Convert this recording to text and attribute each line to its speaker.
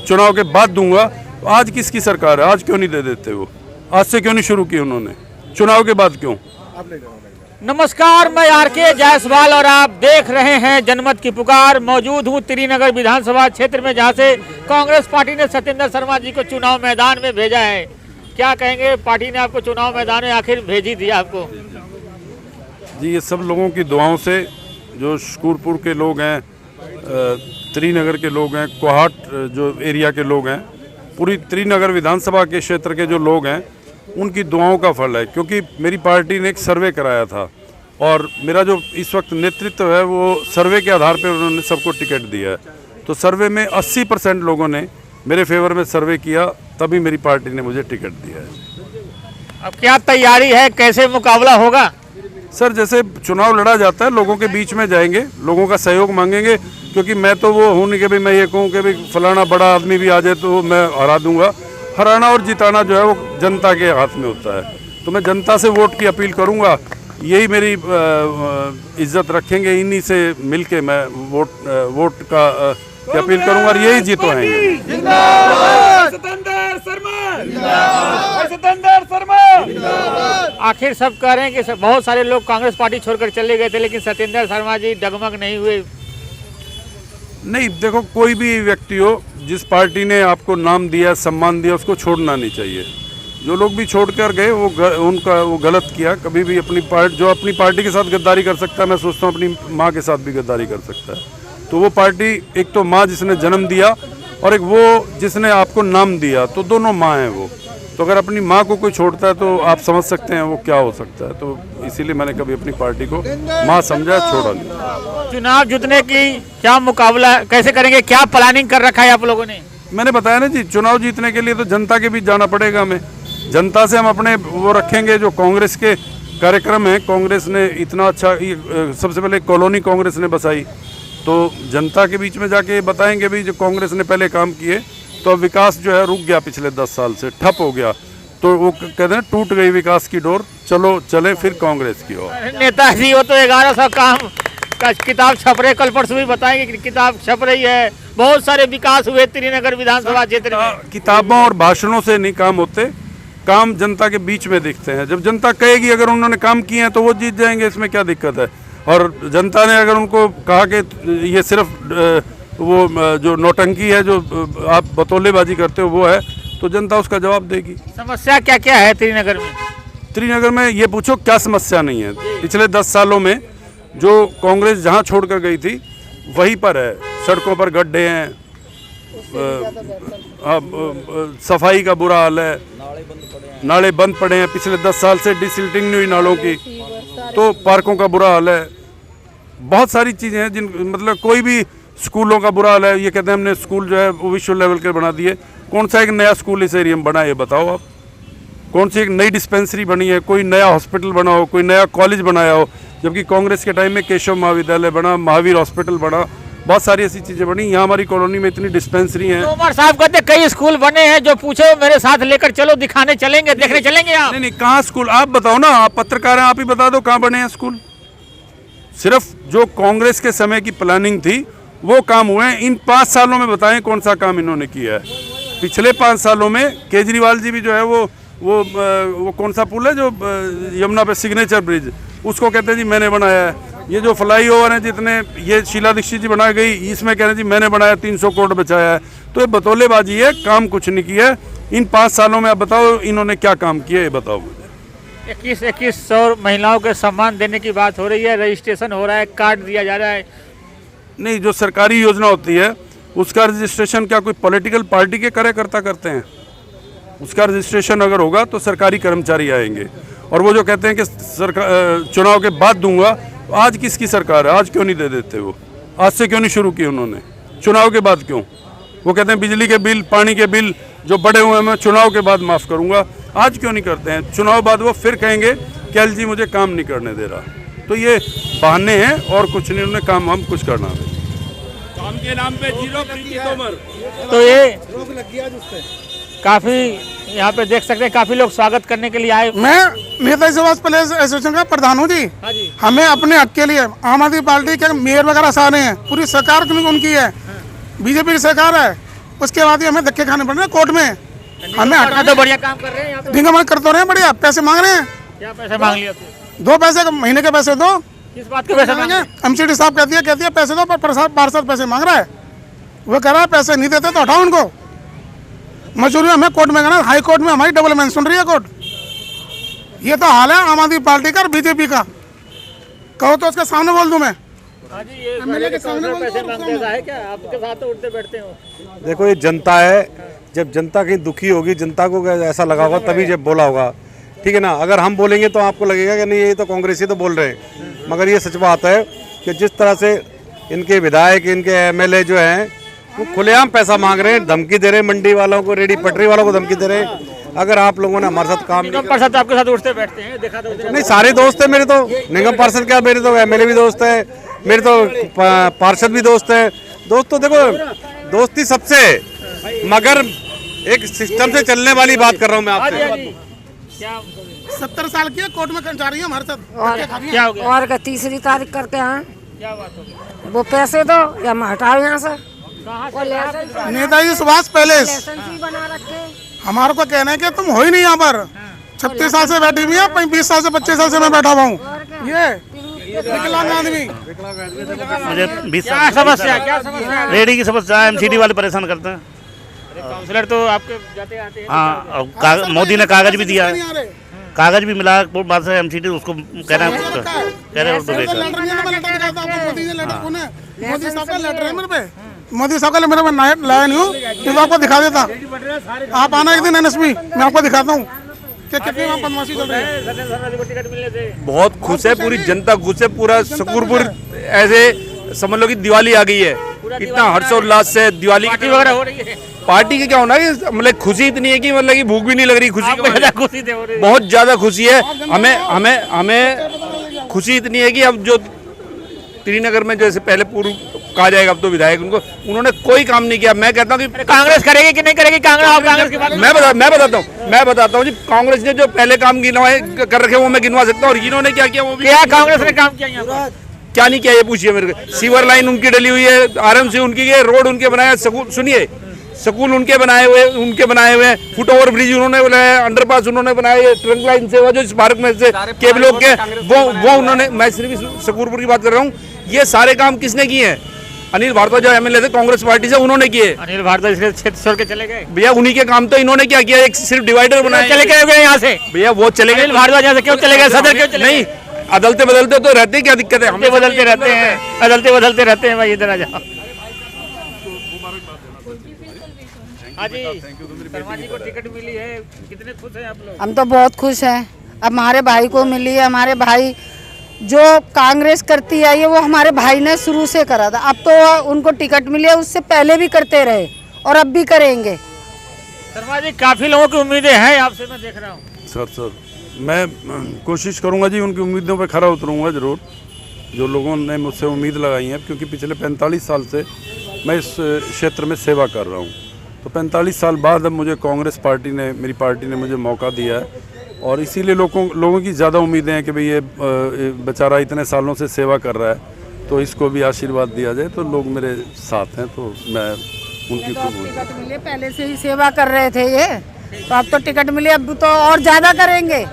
Speaker 1: चुनाव के बाद दूंगा। तो आज किसकी सरकार है, आज क्यों नहीं दे देते वो? आज से क्यों नहीं शुरू की उन्होंने, चुनाव के बाद क्यों?
Speaker 2: नमस्कार, मैं आर.के. जायसवाल और आप देख रहे हैं जनमत की पुकार। मौजूद हूँ त्रिनगर विधानसभा क्षेत्र में, जहाँ से कांग्रेस पार्टी ने सत्येंद्र शर्मा जी को चुनाव मैदान में भेजा है। क्या कहेंगे, पार्टी ने आपको चुनाव मैदान में आखिर भेज ही दिया आपको?
Speaker 1: जी, ये सब लोगों की दुआओं से, जो शकूरपुर के लोग हैं, त्रिनगर के लोग हैं, कोहाट जो एरिया के लोग हैं, पूरी त्रिनगर विधानसभा के क्षेत्र के जो लोग हैं, उनकी दुआओं का फल है। क्योंकि मेरी पार्टी ने एक सर्वे कराया था और मेरा जो इस वक्त नेतृत्व है वो सर्वे के आधार पर उन्होंने सबको टिकट दिया है। तो सर्वे में 80% लोगों ने मेरे फेवर में सर्वे किया, तभी मेरी पार्टी ने मुझे टिकट दिया है।
Speaker 2: अब क्या तैयारी है, कैसे मुकाबला होगा?
Speaker 1: सर, जैसे चुनाव लड़ा जाता है, लोगों के बीच में जाएंगे, लोगों का सहयोग मांगेंगे। क्योंकि मैं तो वो हूँ नहीं कि भाई मैं ये कहूँ कि भाई फलाना बड़ा आदमी भी आ जाए तो मैं हरा दूंगा। हराना और जिताना जो है वो जनता के हाथ में होता है। तो मैं जनता से वोट की अपील करूंगा, यही मेरी इज्जत रखेंगे, इन्हीं से मिलके मैं वोट की अपील करूंगा और यही जीतवाएंगे।
Speaker 2: आखिर सब कह रहे हैं कि बहुत सारे लोग कांग्रेस पार्टी छोड़कर चले गए थे, लेकिन सत्येंद्र शर्मा जी डगमग नहीं हुए।
Speaker 1: नहीं, देखो, कोई भी व्यक्ति हो, जिस पार्टी ने आपको नाम दिया, सम्मान दिया, उसको छोड़ना नहीं चाहिए। जो लोग भी छोड़कर गए वो गलत किया। कभी भी अपनी पार्टी के साथ गद्दारी कर सकता है, मैं सोचता हूँ अपनी माँ के साथ भी गद्दारी कर सकता है। तो वो पार्टी, एक तो माँ जिसने जन्म दिया और एक वो जिसने आपको नाम दिया, तो दोनों माँ हैं वो। तो अगर अपनी माँ को कोई छोड़ता है तो आप समझ सकते हैं वो क्या हो सकता है। तो इसीलिए मैंने कभी अपनी पार्टी को माँ समझा, छोड़ा नहीं।
Speaker 2: चुनाव जीतने की क्या मुकाबला कैसे करेंगे, क्या प्लानिंग कर रखा है आप लोगों ने?
Speaker 1: मैंने बताया ना जी, चुनाव जीतने के लिए तो जनता के बीच जाना पड़ेगा हमें। जनता से हम अपने वो रखेंगे, जो कांग्रेस के कार्यक्रम हैं। कांग्रेस ने इतना अच्छा, सबसे पहले कॉलोनी कांग्रेस ने बसाई, तो जनता के बीच में जाके बताएंगे भी जो कांग्रेस ने पहले काम किए। तो विकास जो है रुक गया, पिछले 10 साल से ठप हो गया। तो वो कहते हैं टूट गई विकास की डोर, चलो चले फिर कांग्रेस की ओर।
Speaker 2: नेताजी, वो तो 1100 काम का किताब छप रहे, कल परसों भी बताएंगे कि किताब छप रही है। बहुत सारे विकास हुए त्रिनगर विधानसभा क्षेत्र में।
Speaker 1: किताबों और भाषणों से नहीं काम होते, काम जनता के बीच में दिखते हैं। जब जनता कहेगी अगर उन्होंने काम किए हैं तो वो जीत जाएंगे, इसमें क्या दिक्कत है। और जनता ने अगर उनको कहा कि ये सिर्फ वो जो नौटंकी है, जो आप बतौलेबाजी करते हो, वो है, तो जनता उसका जवाब देगी।
Speaker 2: समस्या क्या क्या है त्रिनगर में?
Speaker 1: त्रिनगर में ये पूछो क्या समस्या नहीं है। पिछले 10 सालों में जो कांग्रेस जहाँ छोड़कर गई थी वहीं पर है। सड़कों पर गड्ढे हैं, सफाई का बुरा हाल है, नाले बंद पड़े हैं, पिछले 10 साल से डिसिल्टिंग नहीं हुई नालों की, तो पार्कों का बुरा हाल है। बहुत सारी चीज़ें हैं मतलब कोई भी, स्कूलों का बुरा हाल है। ये कहते हैं हमने स्कूल जो है वो विश्व लेवल के बना दिए। कौन सा एक नया स्कूल इस एरिया में बना है, ये बताओ आप? कौन सी एक नई डिस्पेंसरी बनी है, कोई नया हॉस्पिटल बना हो, कोई नया कॉलेज बनाया हो? जबकि कांग्रेस के टाइम में केशव महाविद्यालय बना, महावीर हॉस्पिटल बना, बहुत सारी ऐसी चीज़ें बनी। यहाँ हमारी कॉलोनी में इतनी डिस्पेंसरी हैं।
Speaker 2: उमर साहब कहते कई स्कूल बने हैं, जो पूछो मेरे साथ लेकर चलो, दिखाने चलेंगे, देखने चलेंगे आप।
Speaker 1: नहीं, कहाँ स्कूल, आप बताओ ना, आप पत्रकार हैं, आप ही बता दो कहाँ बने हैं स्कूल। सिर्फ जो कांग्रेस के समय की प्लानिंग थी वो काम हुए हैं। इन 5 सालों में बताएं कौन सा काम इन्होंने किया है। पिछले 5 सालों में केजरीवाल जी भी जो है वो कौन सा पुल है जो यमुना पे, सिग्नेचर ब्रिज, उसको कहते हैं जी मैंने बनाया है। ये जो फ्लाई ओवर है जितने, ये शीला दीक्षित जी बना गई, इसमें कह रहे हैं जी मैंने बनाया, 300 करोड़ बचाया है। तो ये बतौलेबाजी है, काम कुछ नहीं किया है। इन 5 सालों में आप बताओ इन्होंने क्या काम किया, ये बताओ मुझे।
Speaker 2: 2100 महिलाओं के सम्मान देने की बात हो रही है, रजिस्ट्रेशन हो रहा है, कार्ड दिया जा रहा है।
Speaker 1: नहीं, जो सरकारी योजना होती है उसका रजिस्ट्रेशन क्या कोई पॉलिटिकल पार्टी के कार्यकर्ता करते हैं? उसका रजिस्ट्रेशन अगर होगा तो सरकारी कर्मचारी आएंगे। और वो जो कहते हैं कि चुनाव के बाद दूंगा, तो आज किसकी सरकार है, आज क्यों नहीं दे देते वो? आज से क्यों नहीं शुरू की उन्होंने, चुनाव के बाद क्यों? वो कहते हैं बिजली के बिल, पानी के बिल जो बड़े हुए हैं मैं चुनाव के बाद माफ़ करूंगा, आज क्यों नहीं करते हैं? चुनाव बाद वो फिर कहेंगे कि एलजी मुझे काम नहीं करने दे रहा। तो ये बहाने हैं और कुछ नहीं, उन्होंने काम हम कुछ करना है।
Speaker 3: काम के नाम पे 0 प्रीति तोमर।
Speaker 2: तो ये रोक लग गया जिससे काफी यहाँ पे देख सकते हैं, काफी लोग स्वागत करने के लिए आए।
Speaker 4: मैं नेता समाज प्लेस एसोसिएशन का प्रधान हूँ जी।
Speaker 2: हाँ जी।
Speaker 4: हमें अपने हक के लिए आम आदमी पार्टी के मेयर वगैरह सारे हैं, पूरी सरकार उनकी है, बीजेपी की सरकार है, उसके बाद ही हमें धक्के खाने पड़ रहे हैं कोर्ट में। हमें हटा
Speaker 2: तो बढ़िया काम कर रहे हैं यहाँ पे।
Speaker 4: ढींगा कर तो रहे हैं, बढ़िया पैसे मांग रहे हैं।
Speaker 2: क्या पैसे मांग लिया आपसे?
Speaker 4: 2 पैसे महीने के पैसे दो।
Speaker 2: किस बात के पैसे मांगे?
Speaker 4: एमसीडी साहब कहती है पैसे दो, पर पार्षद पैसे मांग रहा है। वो कह रहा है पैसे नहीं देते तो हटाओ उनको। मजबूरी हमें कोर्ट में गए, हाई कोर्ट में हमारी डेवलपमेंट सुन रही है कोर्ट। ये तो हाल है आम आदमी पार्टी का और बीजेपी का। कहो तो उसके सामने बोल दूं मैं।
Speaker 2: हाँ जी, ये पहले के काउंसलर पैसे मांगते ऐसा है क्या? आपके साथ तो उठते बैठते हो।
Speaker 5: देखो ये जनता है, जब जनता कहीं दुखी होगी, जनता को ऐसा लगा होगा तभी जब बोला होगा, ठीक है ना। अगर हम बोलेंगे तो आपको लगेगा कि नहीं ये तो कांग्रेसी तो बोल रहे हैं, मगर ये सच बात है कि जिस तरह से इनके विधायक, इनके एमएलए जो हैं वो खुलेआम पैसा मांग रहे हैं, धमकी दे रहे हैं, मंडी वालों को, रेडी पटरी वालों को धमकी दे रहे हैं। अगर आप लोगों ने हमारे साथ काम नहीं
Speaker 2: निगम पार्षद आपके साथ उठते बैठते हैं, देखा तो
Speaker 5: नहीं, सारे दोस्त हैं मेरे तो। निगम पार्षद क्या, मेरे तो एमएलए भी दोस्त है, मेरे तो पार्षद भी दोस्त है। दोस्त तो देखो दोस्ती सबसे है, मगर एक सिस्टम से चलने वाली बात कर रहा हूँ मैं आपसे।
Speaker 2: क्या
Speaker 4: 70 साल की है, कोर्ट में जा रही है हमारे साथ।
Speaker 2: क्या हो गया?
Speaker 6: और का 3 तारीख करके हैं,
Speaker 2: क्या बात हो गई?
Speaker 6: वो पैसे दो या हम हटाओ यहाँ से।
Speaker 2: कहाँ
Speaker 6: वो लाइसेंस
Speaker 4: नेताजी सुभाष पैलेस
Speaker 6: ही बना रखे।
Speaker 4: हमारे को कहना है कि तुम हो ही नहीं यहाँ पर। 36 साल से बैठी हुई है, 20 साल से 25 साल से मैं बैठा हुआ हूँ। ये विकलांग आदमी।
Speaker 7: मुझे 20
Speaker 2: क्या समस्या, क्या समस्या है?
Speaker 7: रेडी की समस्या है, एमसीडी वाले परेशान करते हैं।
Speaker 2: अरे काउंसलर तो आपके जाते आते हैं।
Speaker 7: हाँ, और मोदी ने कागज भी दिया है, कागज भी मिला कोर्ट बात से, एमसीडी उसको कह रहे हैं तो बेकार।
Speaker 4: मोदी साहब का लेटर है मेरे पे, मोदी साहब का मेरे में लाया नहीं हूँ, तो आपको दिखा देता। आप आना एक दिन एनएसपी, मैं आपको दिखाता हूँ कि कितनी वहाँ बदमाशी चल रही है।
Speaker 2: सत्येंद्र शर्मा जी को टिकट मिलने से
Speaker 1: बहुत खुश है, पूरी जनता खुश है, पूरा शकूरपुर ऐसे समझ लो कि दिवाली आ गई है। इतना हर्षोल्लास से दिवाली
Speaker 2: पार्टी वगैरह हो रही है।
Speaker 1: पार्टी के क्या होना है, मतलब खुशी इतनी है कि मतलब कि भूख भी नहीं लग रही खुशी
Speaker 2: आपको
Speaker 1: की।
Speaker 2: ज़्यादा खुशी थे हो रही है।
Speaker 1: बहुत ज्यादा खुशी है हमें हमें हमें खुशी इतनी है कि अब जो श्रीनगर में जैसे पहले पूर्व कहा जाएगा, अब तो विधायक उनको उन्होंने कोई काम नहीं किया। मैं कहता हूँ कि
Speaker 2: कांग्रेस करेगी कि नहीं करेगी? कांग्रेस की बात
Speaker 1: मैं बताता हूँ जी, कांग्रेस ने जो पहले काम गिनवाए कर रखे वो मैं गिनवा सकता हूँ, और इन्होंने क्या किया वो भी।
Speaker 2: क्या कांग्रेस ने काम किया यहाँ पर?
Speaker 1: क्या नहीं किया ये पूछिए मेरे को। सीवर लाइन उनकी डली हुई है, आरएमसी उनकी है, रोड उनके बनाए, सुनिए स्कूल उनके बनाए हुए हैं, फुट ओवर ब्रिज उन्होंने बनाया, अंडरपास उन्होंने बनाए, ट्रंक लाइन सेवा जो इस भारत में से केबलों के वो उन्होंने, मैं सिर्फ शकूरपुर की बात कर रहा हूँ। ये सारे काम किसने किए हैं? अनिल भारद्वाज जो एमएलए थे कांग्रेस पार्टी से, उन्होंने किए।
Speaker 2: अनिल भारद्वाज इसलिए क्षेत्र छोड़ के चले गए
Speaker 1: भैया उन्हीं के काम। तो इन्होंने क्या किया, एक सिर्फ डिवाइडर बनाया।
Speaker 2: चले गए यहाँ से
Speaker 1: भैया वो चले गए,
Speaker 2: अनिल भारद्वाज यहाँ से क्यों चले गए? सदर क्यों चले गए?
Speaker 1: नहीं, अदलते बदलते तो रहते, क्या दिक्कत है?
Speaker 2: हमें बदलते रहते हैं, बदलते रहते हैं भाई। इधर आ जाओ। हाँ जी, शर्मा जी को टिकट मिली है, कितने खुश हैं आप लोग?
Speaker 6: हम तो बहुत खुश हैं। अब हमारे भाई को मिली है। हमारे भाई जो कांग्रेस करती आई है वो हमारे भाई ने शुरू से करा था। अब तो उनको टिकट मिली है, उससे पहले भी करते रहे और अब भी करेंगे।
Speaker 2: शर्मा जी, काफी लोगों की उम्मीदें हैं आपसे, मैं देख रहा हूँ।
Speaker 1: सर मैं कोशिश करूंगा जी, उनकी उम्मीदों पे खरा उतरूंगा जरूर, जो लोगों ने मुझसे उम्मीद लगाई है। क्योंकि पिछले 45 साल से मैं इस क्षेत्र में सेवा कर रहा हूँ, तो 45 साल बाद अब मुझे कांग्रेस पार्टी ने, मेरी पार्टी ने मुझे मौका दिया है, और इसीलिए लोगों की ज़्यादा उम्मीदें हैं कि भाई ये बेचारा इतने सालों से सेवा कर रहा है, तो इसको भी आशीर्वाद दिया जाए। तो लोग मेरे साथ हैं, तो मैं उनकी खूब
Speaker 6: टिकट मिली, पहले से ही सेवा कर रहे थे ये, तो अब तो टिकट मिली, अब तो और ज्यादा करेंगे।